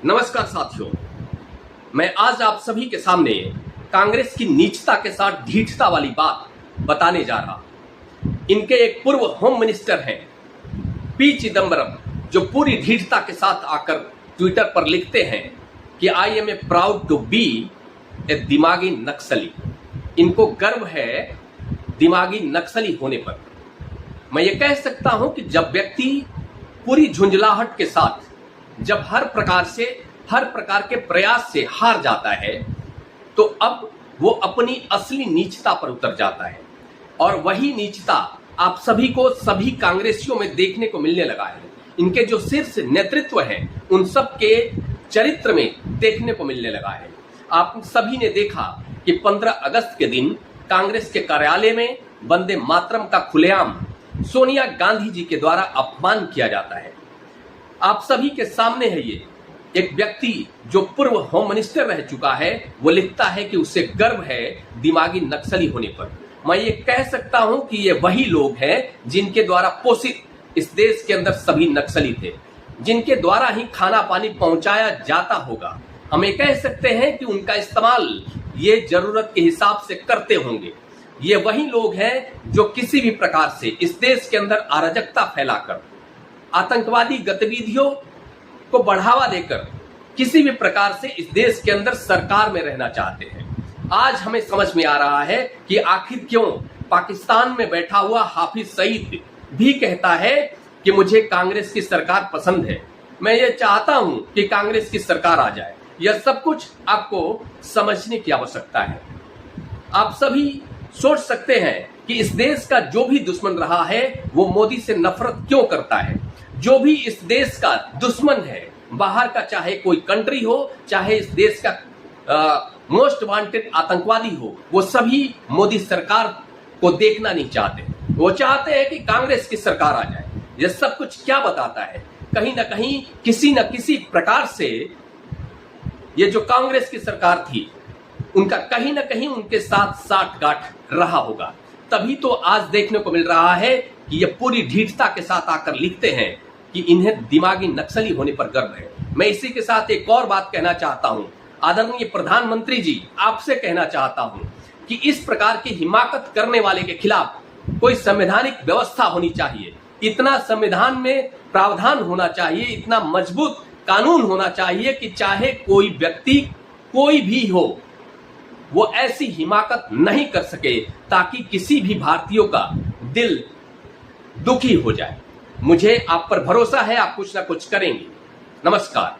नमस्कार साथियों, मैं आज आप सभी के सामने कांग्रेस की नीचता के साथ ढीठता वाली बात बताने जा रहा हूं। इनके एक पूर्व होम मिनिस्टर हैं पी चिदंबरम, जो पूरी ढीठता के साथ आकर ट्विटर पर लिखते हैं कि I am a proud to be a दिमागी नक्सली। इनको गर्व है दिमागी नक्सली होने पर। मैं ये कह सकता हूं कि जब व्यक्ति पूरी झुंझलाहट के साथ जब हर प्रकार के प्रयास से हार जाता है, तो अब वो अपनी असली नीचता पर उतर जाता है। और वही नीचता आप सभी को सभी कांग्रेसियों में देखने को मिलने लगा है। इनके जो शीर्ष नेतृत्व है उन सब के चरित्र में देखने को मिलने लगा है। आप सभी ने देखा कि 15 अगस्त के दिन कांग्रेस के कार्यालय में वंदे मातरम का खुलेआम सोनिया गांधी जी के द्वारा अपमान किया जाता है। आप सभी के सामने है ये एक व्यक्ति जो पूर्व होम मिनिस्टर रह चुका है, वो लिखता है कि उसे गर्व है दिमागी नक्सली होने पर। मैं ये कह सकता हूं कि ये वही लोग हैं जिनके द्वारा पोषित इस देश के अंदर सभी नक्सली थे, जिनके द्वारा ही खाना पानी पहुंचाया जाता होगा। हम ये कह सकते हैं कि उनका इस्तेमाल ये जरूरत के हिसाब से करते होंगे। ये वही लोग हैं जो किसी भी प्रकार से इस देश के अंदर अराजकता फैलाकर, आतंकवादी गतिविधियों को बढ़ावा देकर किसी भी प्रकार से इस देश के अंदर सरकार में रहना चाहते हैं। आज हमें समझ में आ रहा है कि आखिर क्यों पाकिस्तान में बैठा हुआ हाफिज सईद भी कहता है कि मुझे कांग्रेस की सरकार पसंद है। मैं ये चाहता हूं कि कांग्रेस की सरकार आ जाए। यह सब कुछ आपको समझने की आवश्यकता है। आप सभी सोच सकते हैं कि इस देश का जो भी दुश्मन रहा है वो मोदी से नफरत क्यों करता है। जो भी इस देश का दुश्मन है, बाहर का चाहे कोई कंट्री हो, चाहे इस देश का मोस्ट वांटेड आतंकवादी हो, वो सभी मोदी सरकार को देखना नहीं चाहते। वो चाहते हैं कि कांग्रेस की सरकार आ जाए। यह सब कुछ क्या बताता है? कहीं ना कहीं किसी न किसी प्रकार से ये जो कांग्रेस की सरकार थी उनका कहीं ना कहीं उनके साथ साठगांठ रहा होगा। तभी तो आज देखने को मिल रहा है कि ये पूरी ढीठता के साथ आकर लिखते हैं कि इन्हें दिमागी नक्सली होने पर गर्व है। मैं इसी के साथ एक और बात कहना चाहता हूं। आदरणीय प्रधानमंत्री जी, आपसे कहना चाहता हूं कि इस प्रकार की हिमाकत करने वाले के खिलाफ कोई संवैधानिक व्यवस्था होनी चाहिए। इतना संविधान में प्रावधान होना चाहिए, इतना मजबूत कानून होना चाहिए कि चाहे कोई व्यक्ति कोई भी हो, वो ऐसी हिमाकत नहीं कर सके ताकि किसी भी भारतीयों का दिल दुखी हो जाए। मुझे आप पर भरोसा है, आप कुछ ना कुछ करेंगे। नमस्कार।